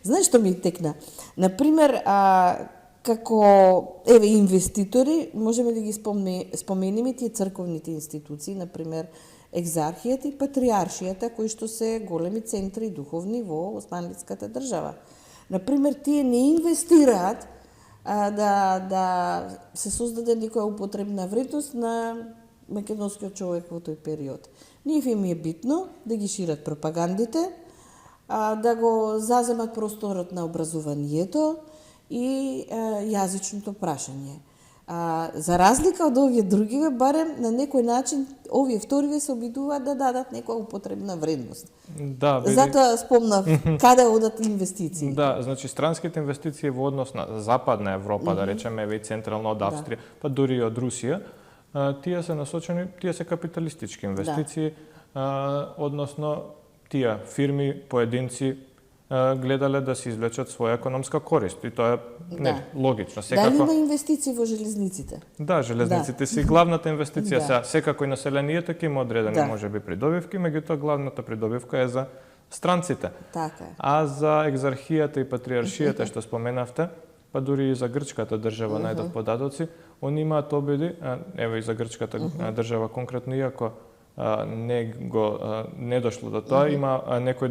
Знаеш што ми текна? Например, како еве инвеститори, можеме да ги спомениме тие црковните институции, например екзархијата и патриаршијата, кои што се големи центри духовни во османлиската држава. Например, тие не инвестираат да се создаде некоја употребна вредност на македонскиот човек во тој период. Нив им е битно да ги шират пропагандите, да го заземат просторот на образованието и јазичното прашање. За разлика од овие другиве, барем на некој начин, овие вториве се обидуваат да дадат некоја употребна вредност. Да, затоа спомнав каде одат инвестиции. Да, значи странските инвестиции во однос на Западна Европа, да речеме, и централно од Австрија, па дури и од Русија, тие се насочени, тие се капиталистички инвестиции, односно тие фирми, поединци гледале да се извлечат своја економска корист и тоа е логично. Секако... Дали има инвестиции во железниците? Да, железниците се главната инвестиција. Секако и населението ќе има одредени можеби придобивки, меѓутоа главната придобивка е за странците. Така е. А за екзархијата и патриаршијата што споменавте, па дури и за грчката држава најдов податоци, они имаат обиди, ево и за грчката држава конкретно, иако не дошло до тоа, има некои